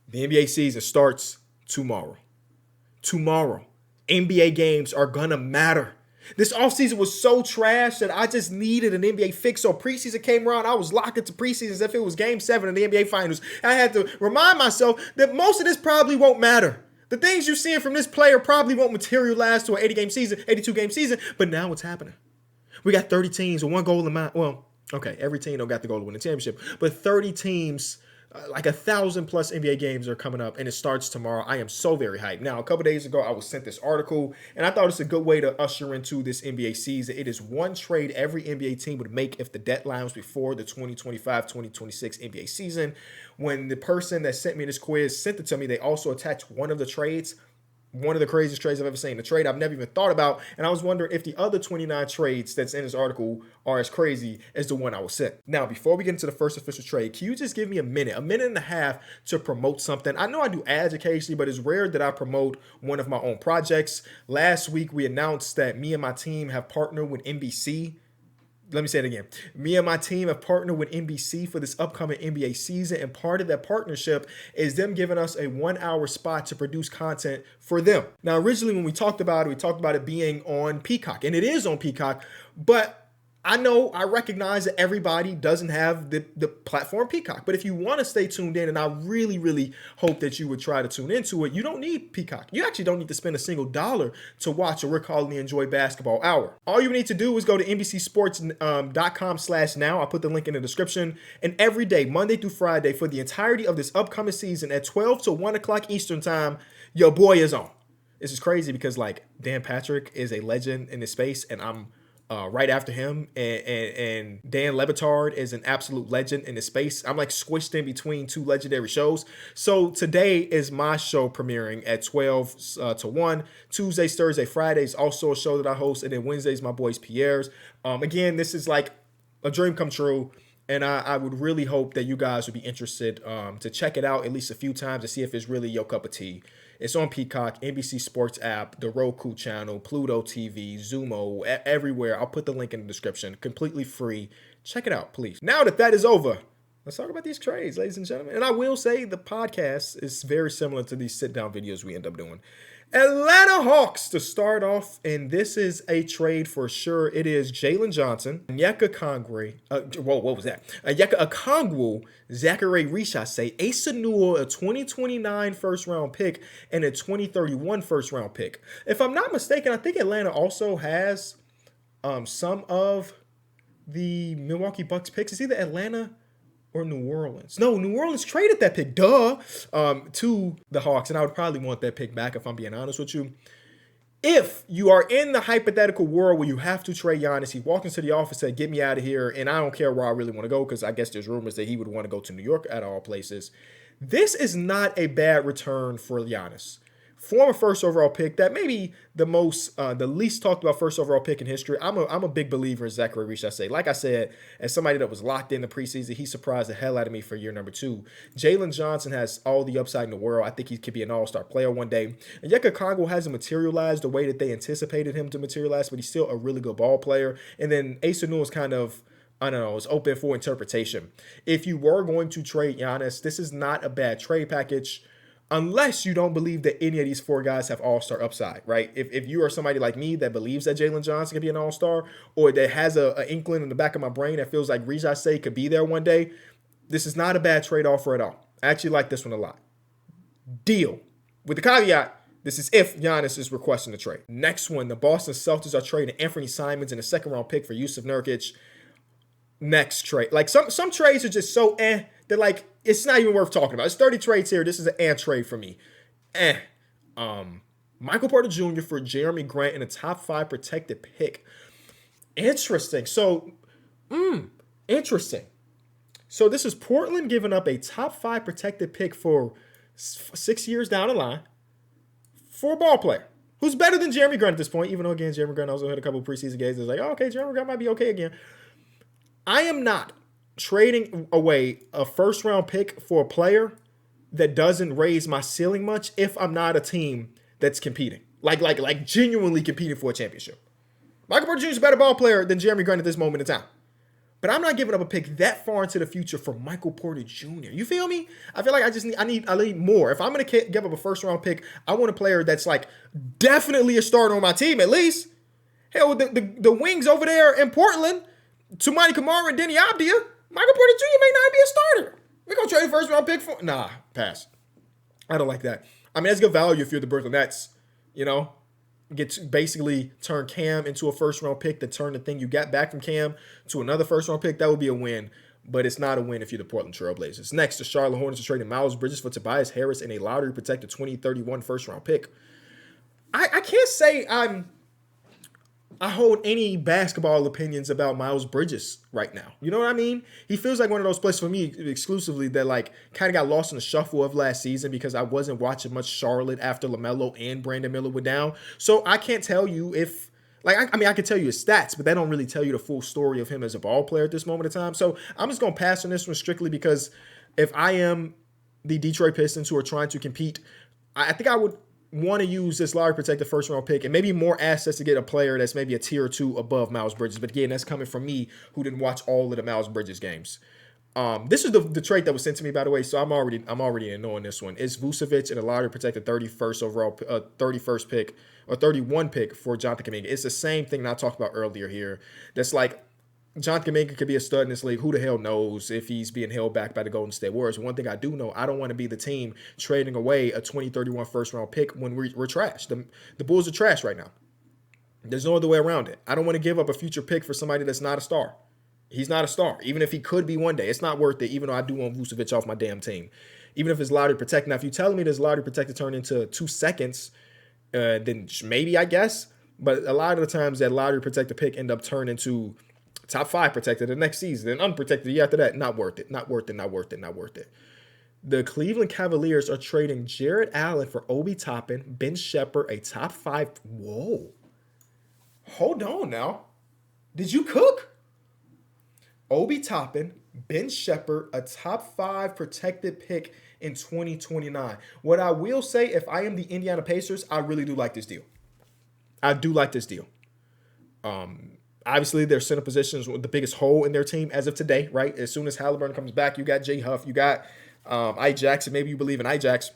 The NBA season starts tomorrow. Tomorrow. NBA games are gonna matter. This offseason was so trash that I just needed an NBA fix. So preseason came around, I was locked into preseason as if it was game 7 of the NBA Finals. I had to remind myself that most of this probably won't matter. The things you're seeing from this player probably won't materialize to an 80-game season, 82-game season, but now it's happening. We got 30 teams with one goal in mind. Well, okay, every team don't got the goal to win the championship, but 30 teams, like 1,000 plus NBA games are coming up, and it starts tomorrow. I am so very hyped. Now, a couple days ago, I was sent this article, and I thought it's a good way to usher into this NBA season. It is one trade every NBA team would make if the deadline was before the 2025-2026 NBA season. When the person that sent me this quiz sent it to me, they also attached one of the trades. One of the craziest trades I've ever seen. A trade I've never even thought about. And I was wondering if the other 29 trades that's in this article are as crazy as the one I was sent. Now, before we get into the first official trade, can you just give me a minute and a half to promote something? I know I do ads occasionally, but it's rare that I promote one of my own projects. Last week, we announced that me and my team have partnered with NBC. Let me say it again. Me and my team have partnered with NBC for this upcoming NBA season, and part of that partnership is them giving us a 1-hour spot to produce content for them. Now, originally when we talked about it being on Peacock, and it is on Peacock, but I recognize that everybody doesn't have the platform Peacock. But if you want to stay tuned in, and I really, really hope that you would try to tune into it, you don't need Peacock. You actually don't need to spend a single dollar to watch what we're calling the Enjoy Basketball Hour. All you need to do is go to NBCSports.com/now. I'll put the link in the description. And every day, Monday through Friday, for the entirety of this upcoming season at 12 to 1 o'clock Eastern time, your boy is on. This is crazy because, like, Dan Patrick is a legend in this space, and I'm right after him, and Dan Le Batard is an absolute legend in the space. I'm like squished in between two legendary shows. So today is my show premiering at 12 to 1. Tuesdays, Thursday, Fridays also a show that I host, and then Wednesdays my boys Pierre's. Again, this is like a dream come true. And I would really hope that you guys would be interested to check it out at least a few times to see if it's really your cup of tea. It's on Peacock, NBC Sports app, the Roku channel, Pluto TV, Zumo, everywhere. I'll put the link in the description. Completely free. Check it out, please. Now that is over, let's talk about these trades, ladies and gentlemen. And I will say the podcast is very similar to these sit-down videos we end up doing. Atlanta Hawks to start off, and this is a trade for sure. It is Jalen Johnson, Onyeka Okongwu, Zachary Richase, Asa Newell, a 2029 first-round pick, and a 2031 first-round pick. If I'm not mistaken, I think Atlanta also has some of the Milwaukee Bucks picks. It's either Atlanta or New Orleans. No, New Orleans traded that pick, to the Hawks, and I would probably want that pick back if I'm being honest with you. If you are in the hypothetical world where you have to trade Giannis, he walked into the office and said, get me out of here, and I don't care where I really want to go, because I guess there's rumors that he would want to go to New York at all places. This is not a bad return for Giannis. Former first overall pick, that may be the least talked about first overall pick in history. I'm a big believer in Zachary Richase. Like I said, as somebody that was locked in the preseason, he surprised the hell out of me for year number 2. Jalen Johnson has all the upside in the world. I think he could be an all-star player one day. And Onyeka Okongwu hasn't materialized the way that they anticipated him to materialize, but he's still a really good ball player. And then Asa Newell is kind of, I don't know, it's open for interpretation. If you were going to trade Giannis, this is not a bad trade package, unless you don't believe that any of these 4 guys have all-star upside, right? If you are somebody like me that believes that Jalen Johnson can be an all-star, or that has an inkling in the back of my brain that feels like Richase could be there one day, this is not a bad trade offer at all. I actually like this one a lot. Deal. With the caveat, this is if Giannis is requesting a trade. Next one, the Boston Celtics are trading Anthony Simons and a second-round pick for Jusuf Nurkic. Next trade. Like, some trades are just so they're like, it's not even worth talking about. It's 30 trades here. This is an trade for me. Michael Porter Jr. for Jeremy Grant and a top 5 protected pick. Interesting. So, interesting. So this is Portland giving up a top 5 protected pick for 6 years down the line for a ball player who's better than Jeremy Grant at this point, even though, again, Jeremy Grant also had a couple of preseason games. It's like, oh, okay, Jeremy Grant might be okay again. I am not trading away a first-round pick for a player that doesn't raise my ceiling much if I'm not a team that's competing. Like genuinely competing for a championship. Michael Porter Jr. is a better ball player than Jeremy Grant at this moment in time. But I'm not giving up a pick that far into the future for Michael Porter Jr. You feel me? I feel like I need more. If I'm gonna give up a first round pick, I want a player that's like definitely a starter on my team at least. Hell, the wings over there in Portland, Tumani Kamara and Denny Abdia, Michael Porter Jr. may not be a starter. We're gonna trade a first round pick for pass. I don't like that. I mean, that's good value if you're the Brooklyn Nets, you know. Get to basically turn Cam into a first round pick, to turn the thing you got back from Cam to another first round pick. That would be a win, but it's not a win if you're the Portland Trailblazers. Next, the Charlotte Hornets are trading Miles Bridges for Tobias Harris and a lottery protected 2031 first round pick. I can't say I hold any basketball opinions about Miles Bridges right now. You know what I mean? He feels like one of those players for me exclusively that like kind of got lost in the shuffle of last season because I wasn't watching much Charlotte after LaMelo and Brandon Miller were down. So I can't tell you if like, I mean, I can tell you his stats, but they don't really tell you the full story of him as a ball player at this moment in time. So I'm just going to pass on this one strictly because if I am the Detroit Pistons who are trying to compete, I think I would want to use this lottery protected first round pick and maybe more assets to get a player that's maybe a tier or two above Miles Bridges. But again, that's coming from me who didn't watch all of the Miles Bridges games. This is the trade that was sent to me, by the way, so I'm already in knowing this one. It's Vucevic and a lottery protected 31st overall, 31st pick or 31 pick for Jonathan Kuminga. It's the same thing that I talked about earlier here. That's like Jonathan Kuminga could be a stud in this league. Who the hell knows if he's being held back by the Golden State Warriors? One thing I do know, I don't want to be the team trading away a 2031 first-round pick when we're trash. The Bulls are trash right now. There's no other way around it. I don't want to give up a future pick for somebody that's not a star. He's not a star. Even if he could be one day, it's not worth it, even though I do want Vucevic off my damn team. Even if it's lottery protected. Now, if you're telling me this lottery protected turned into 2 seconds, then maybe, I guess. But a lot of the times that lottery protected pick end up turning into top 5 protected the next season, and unprotected the year after that. Not worth it. Not worth it. Not worth it. Not worth it. The Cleveland Cavaliers are trading Jared Allen for Obi Toppin, Ben Shepherd, a top 5. Whoa. Hold on now. Did you cook? Obi Toppin, Ben Shepherd, a top 5 protected pick in 2029. What I will say, if I am the Indiana Pacers, I really do like this deal. I do like this deal. Obviously, their center positions were the biggest hole in their team as of today, right? As soon as Halliburton comes back, you got Jay Huff, you got Ajax, and maybe you believe in Ajax.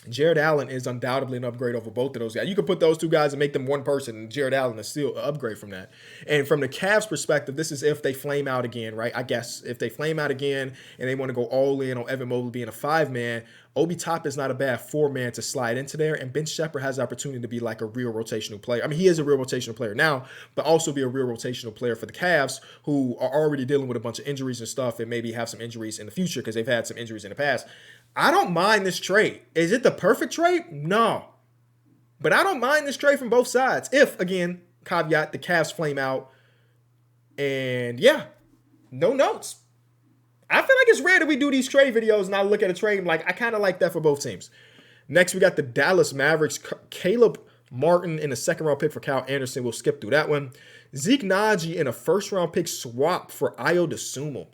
Jared Allen is undoubtedly an upgrade over both of those guys. You could put those two guys and make them one person, and Jared Allen is still an upgrade from that. And from the Cavs' perspective, this is if they flame out again, right? I guess if they flame out again and they want to go all in on Evan Mobley being a 5-man, Obi Toppin is not a bad 4-man to slide into there, and Ben Shepherd has the opportunity to be like a real rotational player. I mean, he is a real rotational player now, but also be a real rotational player for the Cavs, who are already dealing with a bunch of injuries and stuff, and maybe have some injuries in the future because they've had some injuries in the past. I don't mind this trade. Is it the perfect trade? No. But I don't mind this trade from both sides. If, again, caveat, the Cavs flame out. And yeah, no notes. I feel like it's rare that we do these trade videos and I look at a trade and like, I kind of like that for both teams. Next, we got the Dallas Mavericks. Caleb Martin in a second-round pick for Kyle Anderson. We'll skip through that one. Zeke Naji in a first-round pick swap for Ayo Dosunmu.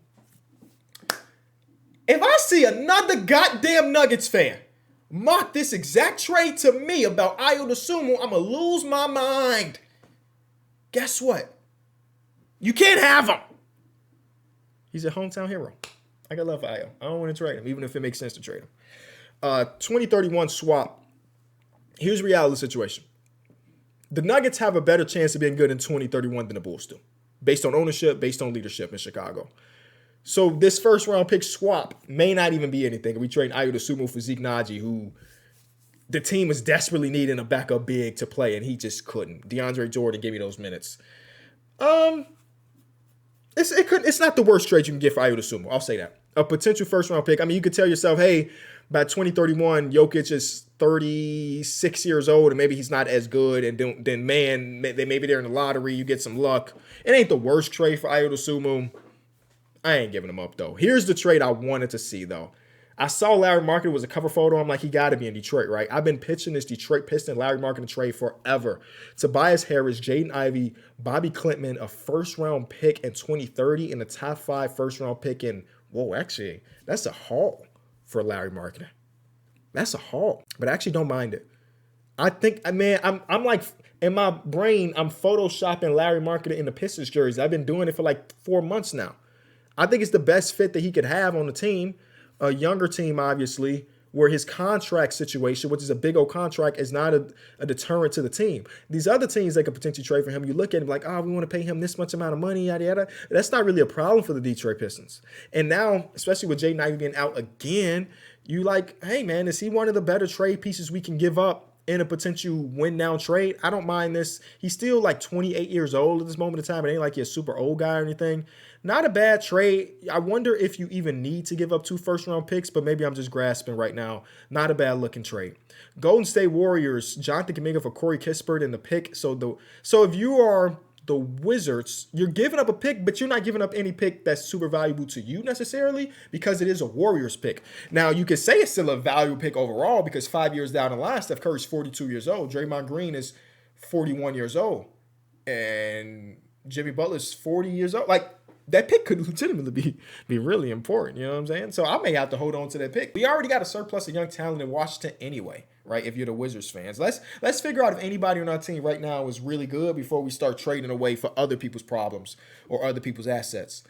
If I see another goddamn Nuggets fan mock this exact trade to me about Ayo Dosunmu, I'm going to lose my mind. Guess what? You can't have him. He's a hometown hero. I got love for Ayo. I don't want to trade him, even if it makes sense to trade him. 2031 swap. Here's the reality situation. The Nuggets have a better chance of being good in 2031 than the Bulls do, based on ownership, based on leadership in Chicago. So this first round pick swap may not even be anything. We trade Ayo Dosunmu for Zeke Naji, who the team is desperately needing a backup big to play, and he just couldn't. DeAndre Jordan gave me those minutes. It's not the worst trade you can get for Ayo Dosunmu. I'll say that. A potential first round pick. I mean, you could tell yourself, hey, by 2031, Jokic is 36 years old, and maybe he's not as good. And then maybe they're in the lottery. You get some luck. It ain't the worst trade for Ayo Dosunmu. I ain't giving him up, though. Here's the trade I wanted to see, though. I saw Larry Marketing was a cover photo. I'm like, he got to be in Detroit, right? I've been pitching this Detroit Piston Larry Marketing trade forever. Tobias Harris, Jaden Ivey, Bobby Clintman, a first-round pick in 2030, and a top 5 first-round pick in, whoa, actually, that's a haul for Larry Marketing. That's a haul, but I actually don't mind it. I think, man, I'm like in my brain, I'm photoshopping Larry Marketing in the Pistons jersey. I've been doing it for like 4 months now. I think it's the best fit that he could have on the team, a younger team, obviously, where his contract situation, which is a big old contract, is not a deterrent to the team. These other teams that could potentially trade for him, you look at him like, oh, we want to pay him this much amount of money, yada yada. That's not really a problem for the Detroit Pistons. And now, especially with Jaden Ivey being out again, you like, hey man, is he one of the better trade pieces we can give up in a potential win now trade? I don't mind this. He's still like 28 years old at this moment in time. It ain't like he's a super old guy or anything. Not a bad trade. I wonder if you even need to give up 2 first-round picks, but maybe I'm just grasping right now. Not a bad looking trade. Golden State Warriors, Jonathan Kuminga for Corey Kispert in the pick. So if you are the Wizards, you're giving up a pick, but you're not giving up any pick that's super valuable to you necessarily because it is a Warriors pick. Now, you could say it's still a valuable pick overall because 5 years down the line, Steph Curry's 42 years old. Draymond Green is 41 years old. And Jimmy Butler's 40 years old. Like, that pick could legitimately be really important. You know what I'm saying? So I may have to hold on to that pick. We already got a surplus of young talent in Washington anyway, right? If you're the Wizards fans, let's figure out if anybody on our team right now is really good before we start trading away for other people's problems or other people's assets.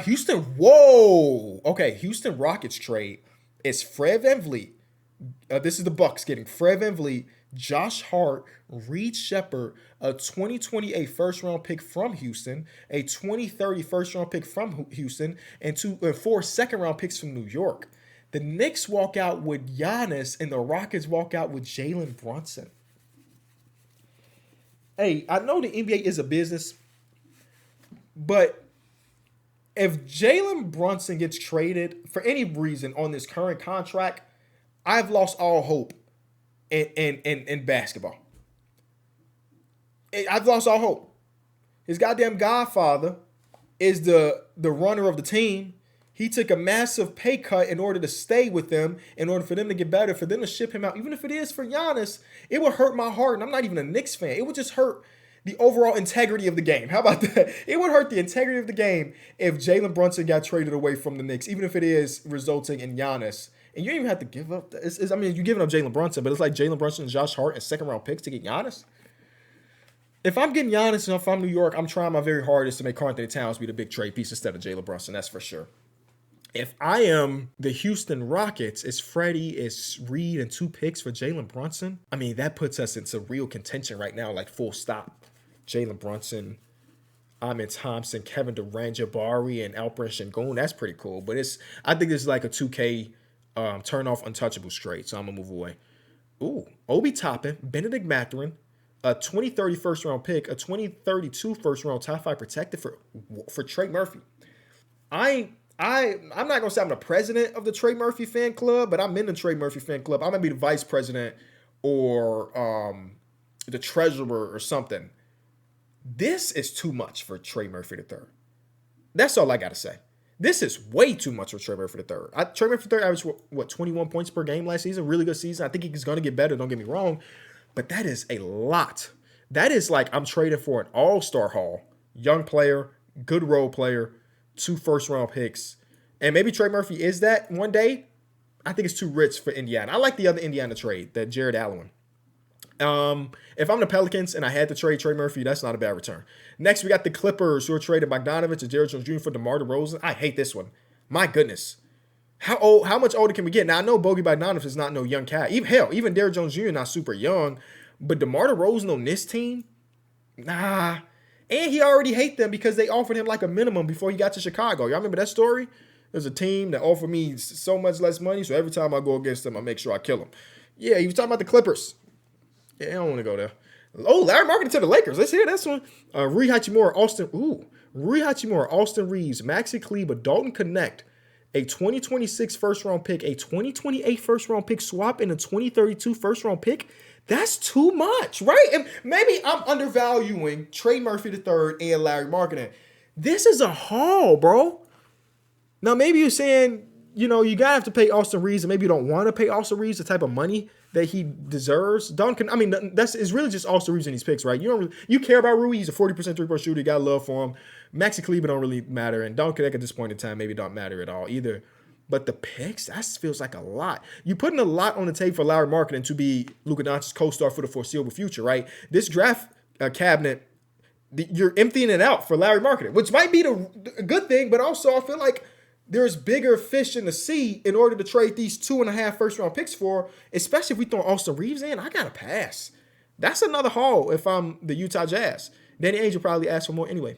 Houston, whoa. Okay, Houston Rockets trade is Fred VanVleet. This is the Bucks getting Fred VanVleet, Josh Hart, Reed Shepard, a 2028 first-round pick from Houston, a 2030 first-round pick from Houston, and 4 second-round picks from New York. The Knicks walk out with Giannis, and the Rockets walk out with Jalen Brunson. Hey, I know the NBA is a business, but if Jalen Brunson gets traded for any reason on this current contract, I've lost all hope in basketball. I've lost all hope. His goddamn godfather is the runner of the team. He took a massive pay cut in order to stay with them, in order for them to get better, for them to ship him out. Even if it is for Giannis, it would hurt my heart. And I'm not even a Knicks fan. It would just hurt the overall integrity of the game. How about that? It would hurt the integrity of the game if Jalen Brunson got traded away from the Knicks, even if it is resulting in Giannis. And you don't even have to give up. I mean, you're giving up Jalen Brunson, but it's like Jalen Brunson and Josh Hart and second-round picks to get Giannis. If I'm getting Giannis and if I'm New York, I'm trying my very hardest to make Karl-Anthony Towns be the big trade piece instead of Jalen Brunson. That's for sure. If I am the Houston Rockets, it's Freddie, it's Reed, and 2 picks for Jalen Brunson. I mean, that puts us into real contention right now, like full stop. Jalen Brunson, Amin Thompson, Kevin Durant, Jabari, and Alperen Sengun. That's pretty cool. But I think this is like a 2K turn off untouchables trade, so I'm going to move away. Ooh, Obi Toppin, Benedict Mathurin, a 2030 first-round pick, a 2032 first-round top 5 protected for Trey Murphy. I'm not going to say I'm the president of the Trey Murphy fan club, but I'm in the Trey Murphy fan club. I'm going to be the vice president or the treasurer or something. This is too much for Trey Murphy III. That's all I got to say. This is way too much for Trey Murphy III. Trey Murphy III averaged, 21 points per game last season? Really good season. I think he's going to get better, don't get me wrong. But that is a lot. That is like I'm trading for an all-star haul. Young player, good role player, 2 first-round picks. And maybe Trey Murphy is that one day. I think it's too rich for Indiana. I like the other Indiana trade, that Jared Allen. If I'm the Pelicans and I had to trade Trey Murphy, that's not a bad return. Next, we got the Clippers who are trading Bogdanovich and Derrick Jones Jr. for DeMar DeRozan. I hate this one. My goodness. How much older can we get? Now, I know Bogey Bogdanovich is not no young cat. Even Derrick Jones Jr. not super young. But DeMar DeRozan on this team? Nah. And he already hate them because they offered him like a minimum before he got to Chicago. Y'all remember that story? There's a team that offered me so much less money, so every time I go against them, I make sure I kill them. Yeah, he was talking about the Clippers. Yeah, I don't want to go there. Oh, Larry Marketing to the Lakers. Let's hear this one. Rui Hachimura, Austin Reeves, Maxi Kleber, Dalton Connect, a 2026 first-round pick, a 2028 first-round pick swap, and a 2032 first-round pick. That's too much, right? And maybe I'm undervaluing Trey Murphy III and Larry Marketing. This is a haul, bro. Now, maybe you're saying, you got to have to pay Austin Reeves, and maybe you don't want to pay Austin Reeves the type of money that he deserves. It's really just Austin Reeves in these picks, right? You care about Rui. He's a 40% three-point shooter. You got love for him. Maxi Kleber don't really matter, and Duncan at this point in time maybe don't matter at all either. But the picks, that feels like a lot. You're putting a lot on the table for Larry Marketing to be Luka Doncic's co-star for the foreseeable future, right? This draft cabinet, you're emptying it out for Larry Marketing, which might be a good thing, but also I feel like there's bigger fish in the sea in order to trade these 2.5 first-round picks for, especially if we throw Austin Reeves in. I got to pass. That's another haul if I'm the Utah Jazz. Danny Ainge will probably ask for more anyway.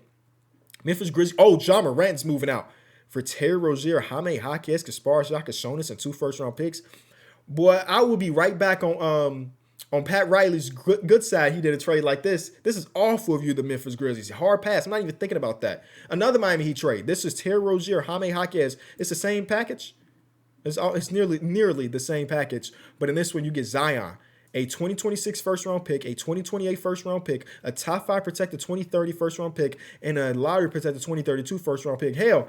Memphis Grizzlies. Oh, John Morant's moving out for Terry Rozier, Jaime Jaquez, Kasparas, Jonas, and 2 first-round picks. Boy, I will be right back on Pat Riley's good side. He did a trade like this. This is awful of you, the Memphis Grizzlies. Hard pass. I'm not even thinking about that. Another Miami Heat trade. This is Terry Rozier, Jaime Jaquez. It's the same package. It's nearly the same package. But in this one, you get Zion, a 2026 first-round pick, a 2028 first-round pick, a top 5 protected 2030 first-round pick, and a lottery protected 2032 first-round pick. Hell,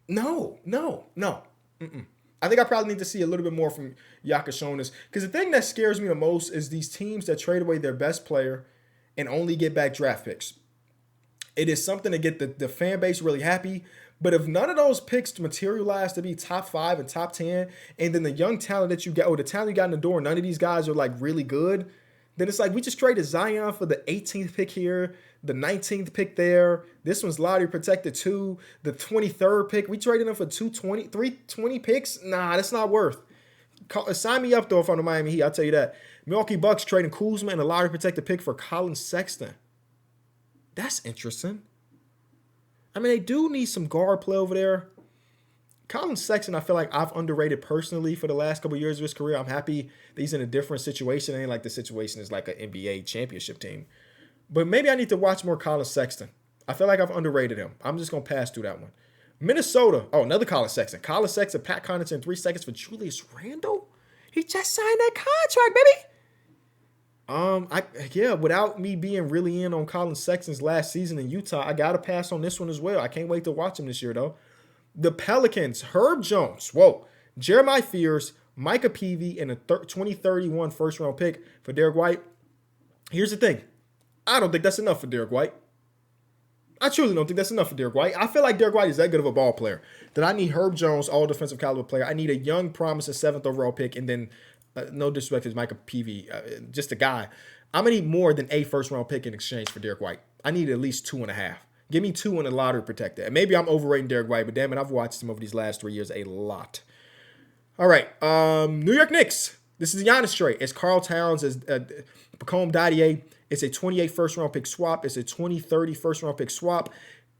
no. Mm-mm. I think I probably need to see a little bit more from Jonas, because the thing that scares me the most is these teams that trade away their best player and only get back draft picks. It is something to get the fan base really happy, but if none of those picks materialize to be top 5 and top 10, and then the young talent that you got, or the talent you got in the door, none of these guys are like really good, then it's like we just traded Zion for the 18th pick here, the 19th pick there. This one's lottery protected too. The 23rd pick, we traded them for 320 picks. Nah, that's not worth. Sign me up though if I'm the Miami Heat. I'll tell you that. Milwaukee Bucks trading Kuzma and a lottery protected pick for Colin Sexton. That's interesting. I mean, they do need some guard play over there. Colin Sexton, I feel like I've underrated personally for the last couple of years of his career. I'm happy that he's in a different situation. It ain't like the situation is like an NBA championship team. But maybe I need to watch more Colin Sexton. I feel like I've underrated him. I'm just going to pass through that one. Minnesota. Oh, another Colin Sexton. Colin Sexton, Pat Connaughton, 3 seconds for Julius Randle? He just signed that contract, baby. Without me being really in on Colin Sexton's last season in Utah, I got to pass on this one as well. I can't wait to watch him this year, though. The Pelicans, Herb Jones, Jeremiah Fears, Micah Peavy, and a 2031 first-round pick for Derek White. Here's the thing. I don't think that's enough for Derek White. I truly don't think that's enough for Derek White. I feel like Derek White is that good of a ball player that I need Herb Jones, all defensive caliber player. I need a young, promising 7th overall pick, and then, no disrespect to Micah Peavy, just a guy. I'm going to need more than a first-round pick in exchange for Derek White. I need at least 2.5. Give me 2 in the lottery protected. And maybe I'm overrating Derek White, but damn it, I've watched him over these last 3 years a lot. All right, New York Knicks. This is the Giannis trade. It's Karl Towns, it's Bacome Dadier. It's a 28 first-round pick swap. It's a 2030 first-round pick swap.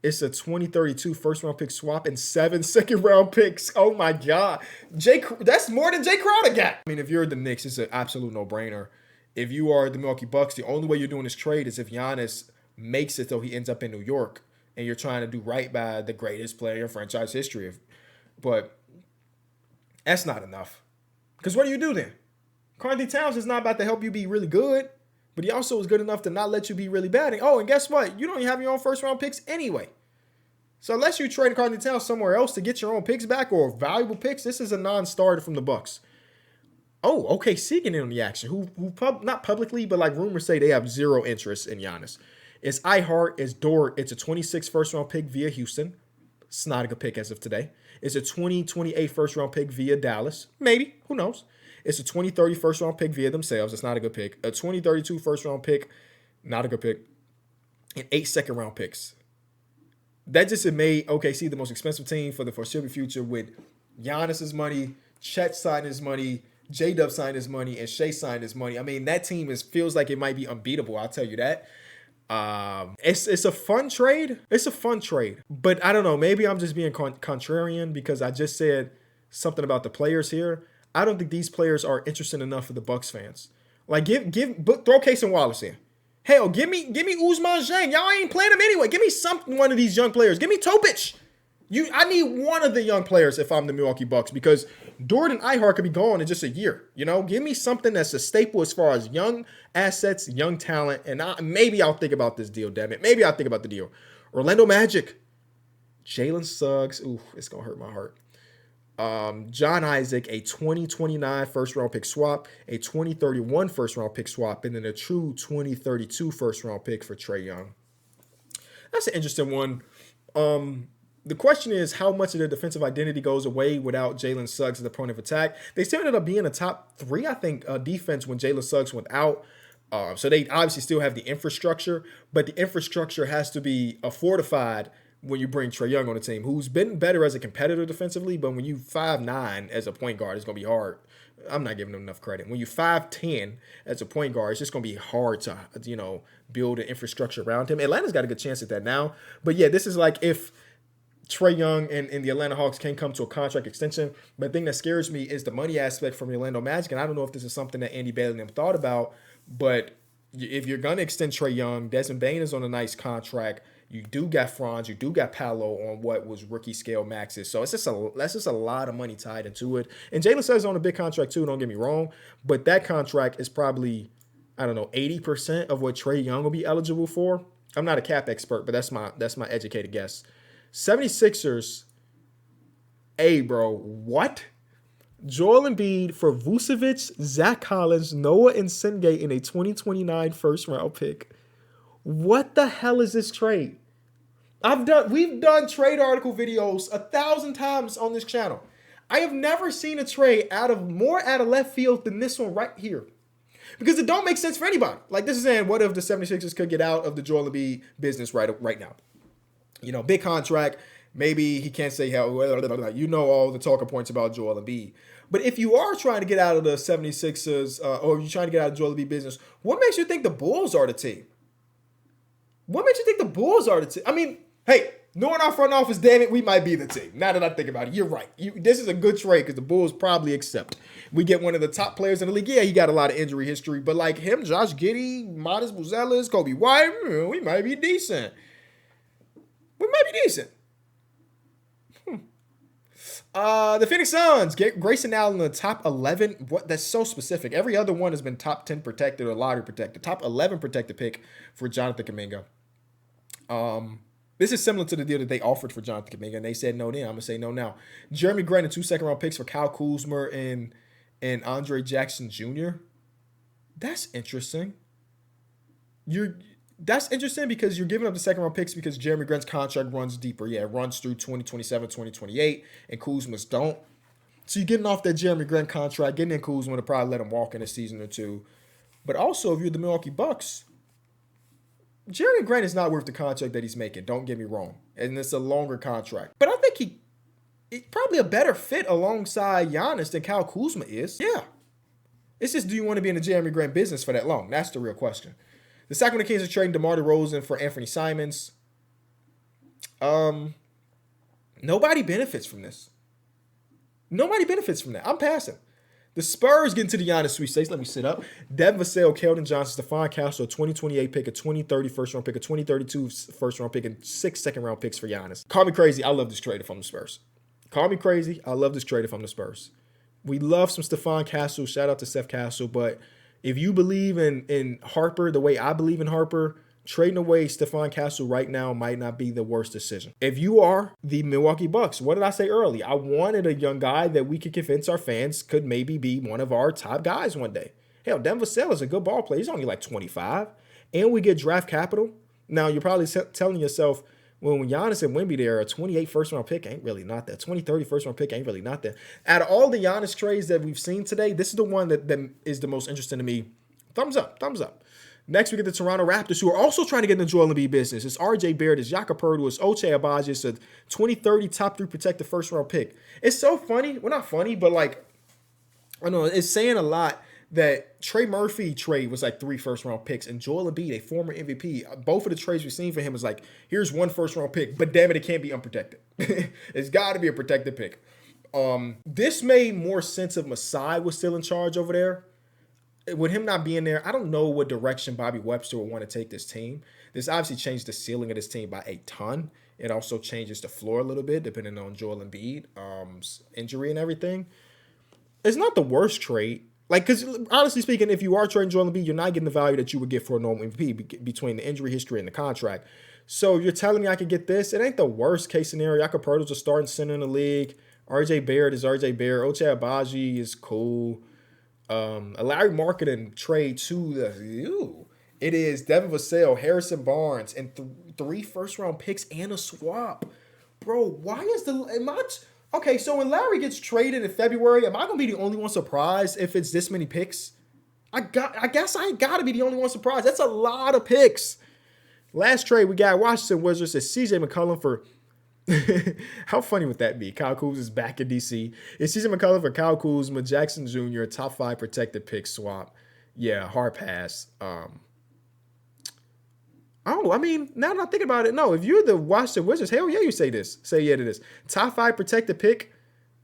It's a 2032 first-round pick swap and 7 second-round picks. Oh, my God. That's more than Jay Crowder got. I mean, if you're the Knicks, it's an absolute no-brainer. If you are the Milwaukee Bucks, the only way you're doing this trade is if Giannis makes it so he ends up in New York and you're trying to do right by the greatest player in franchise history. But that's not enough. Because what do you do then? Karl Towns is not about to help you be really good, but he also is good enough to not let you be really bad. And guess what? You don't even have your own first-round picks anyway. So unless you trade Karl Towns somewhere else to get your own picks back or valuable picks, this is a non-starter from the Bucks. Oh, OKC getting in on the action. Who not publicly, but like rumors say they have zero interest in Giannis. It's iHeart, it's Dort, it's a 26 first-round pick via Houston. It's not a good pick as of today. It's a 2028 first-round pick via Dallas. Maybe. Who knows? It's a 2030 first-round pick via themselves. It's not a good pick. A 2032 first-round pick, not a good pick. And 8 second-round picks. That just made OKC the most expensive team for the foreseeable future with Giannis's money, Chet signed his money, J-Dub signed his money, and Shea signed his money. I mean, that team feels like it might be unbeatable. I'll tell you that. It's a fun trade. It's a fun trade. But I don't know. Maybe I'm just being contrarian because I just said something about the players here. I don't think these players are interesting enough for the Bucks fans. Like, throw Case and Wallace in. Hell, give me Ousmane Dieng. Y'all ain't playing him anyway. Give me one of these young players. Give me Topic. I need one of the young players if I'm the Milwaukee Bucks because Dort and iHeart could be gone in just a year. Give me something that's a staple as far as young assets, young talent, and maybe I'll think about this deal, damn it. Maybe I'll think about the deal. Orlando Magic. Jalen Suggs. Ooh, it's going to hurt my heart. John Isaac, a 2029 first-round pick swap, a 2031 first-round pick swap, and then a true 2032 first-round pick for Trae Young. That's an interesting one. The question is how much of their defensive identity goes away without Jalen Suggs as the point of attack. They still ended up being a top 3, I think, defense when Jalen Suggs went out. So they obviously still have the infrastructure, but the infrastructure has to be fortified when you bring Trae Young on the team, who's been better as a competitor defensively, but when you 5'9" as a point guard, it's going to be hard. I'm not giving him enough credit. When you 5'10" as a point guard, it's just going to be hard to, build an infrastructure around him. Atlanta's got a good chance at that now. But yeah, this is like if Trae Young and the Atlanta Hawks can come to a contract extension. But the thing that scares me is the money aspect from the Orlando Magic. And I don't know if this is something that Andy Bailey and them thought about, but if you're going to extend Trae Young, Desmond Bane is on a nice contract. You do got Franz, you do got Paolo on what was rookie scale maxes. So that's just a lot of money tied into it. And Jalen Suggs is on a big contract too, don't get me wrong. But that contract is probably, 80% of what Trae Young will be eligible for. I'm not a cap expert, but that's my educated guess. 76ers, bro, what? Joel Embiid for Vucevic, Zach Collins, Noah and Sengate in a 2029 first-round pick. What the hell is this trade? We've done trade article videos 1,000 times on this channel. I have never seen a trade more out of left field than this one right here. Because it don't make sense for anybody. Like, this is saying, what if the 76ers could get out of the Joel Embiid business right now? Big contract. Maybe he can't say how, all the talking points about Joel Embiid. But if you are trying to get out of the 76ers, or you're trying to get out of Joel Embiid business, what makes you think the Bulls are the team? What makes you think the Bulls are the team? I mean, hey, knowing our front office, damn it, we might be the team. Now that I think about it, you're right. This is a good trade because the Bulls probably accept. We get one of the top players in the league. Yeah, he got a lot of injury history, but like him, Josh Giddey, Modest Buzelis, Kobe White, we might be decent. The Phoenix Suns get Grayson Allen in the top 11. What? That's so specific. Every other one has been top 10 protected or lottery protected. Top 11 protected pick for Jonathan Kuminga. This is similar to the deal that they offered for Jonathan Kuminga, and they said no then. I'm going to say no now. Jeremy Grant and 2 second-round picks for Kyle Kuzma and Andre Jackson Jr. That's interesting. That's interesting because you're giving up the second-round picks because Jeremy Grant's contract runs deeper. Yeah, it runs through 2027, 2028, and Kuzma's don't. So you're getting off that Jeremy Grant contract, getting in Kuzma to probably let him walk in a season or two. But also, if you're the Milwaukee Bucks, Jeremy Grant is not worth the contract that he's making. Don't get me wrong. And it's a longer contract. But I think he's probably a better fit alongside Giannis than Kyle Kuzma is. Yeah. It's just, do you want to be in the Jeremy Grant business for that long? That's the real question. The Sacramento Kings are trading DeMar DeRozan for Anthony Simons. Nobody benefits from this. Nobody benefits from that. I'm passing. The Spurs get into the Giannis sweepstakes. Let me sit up. Devin Vassell, Keldon Johnson, Stephon Castle, a 2028 pick, a 2030 first-round pick, a 2032 first-round pick, and 6 second-round picks for Giannis. Call me crazy. I love this trade if I'm the Spurs. Call me crazy. I love this trade if I'm the Spurs. We love some Stephon Castle. Shout out to Steph Castle. But if you believe in Harper the way I believe in Harper, trading away Stephon Castle right now might not be the worst decision. If you are the Milwaukee Bucks, what did I say early? I wanted a young guy that we could convince our fans could maybe be one of our top guys one day. Hell, Devin Vassell is a good ball player. He's only like 25. And we get draft capital. Now, you're probably telling yourself, well, when Giannis and Wemby there, a 28 first-round pick ain't really not that. 2030 first-round pick ain't really not that. Out of all the Giannis trades that we've seen today, this is the one that is the most interesting to me. Thumbs up, thumbs up. Next, we get the Toronto Raptors, who are also trying to get in the Joel Embiid business. It's R.J. Barrett, it's Jakob Poeltl, it's Ochai Agbaji, it's a 2030 top 3 protected first-round pick. It's so funny. Well, not funny, but like, I don't know, it's saying a lot that Trey Murphy trade was like 3 first-round picks, and Joel Embiid, a former MVP, both of the trades we've seen for him is like, here's 1 first-round pick, but damn it got to be unprotected. It's got to be a protected pick. This made more sense if Masai was still in charge over there. With him not being there, I don't know what direction Bobby Webster would want to take this team. This obviously changed the ceiling of this team by a ton. It also changes the floor a little bit, depending on Joel Embiid's injury and everything. It's not the worst trade. Like, because honestly speaking, if you are trading Joel Embiid, you're not getting the value that you would get for a normal MVP between the injury history and the contract. So you're telling me I could get this? It ain't the worst case scenario. Jakob Poeltl's a starting center in the league. R.J. Barrett is R.J. Barrett. Ochai Agbaji is cool. A Larry Marketing trade to it is Devin Vassell, Harrison Barnes, and 3 first-round picks and a swap. Bro, why is okay, so when Larry gets traded in February, am I gonna be the only one surprised if it's this many picks? I guess I ain't gotta be the only one surprised. That's a lot of picks. Last trade we got Washington Wizards is CJ McCollum for how funny would that be? Kyle Kuzma is back in DC. It's CJ McCollum for Kyle Kuzma, Jackson Jr., top 5 protected pick swap. Yeah, hard pass. Oh, I mean, now that I'm thinking about it, no. If you're the Washington Wizards, hell yeah, you say this. Say yeah to this. Top 5 protected pick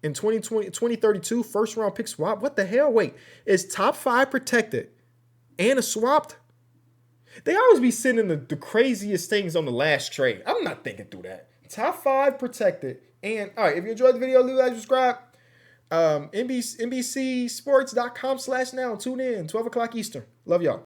in 2032, first round pick swap. What the hell? Wait, is top 5 protected and a swapped? They always be sending the craziest things on the last trade. I'm not thinking through that. Top 5 protected. And all right, if you enjoyed the video, leave a like, subscribe. NBCsports.com/now. Tune in, 12 o'clock Eastern. Love y'all.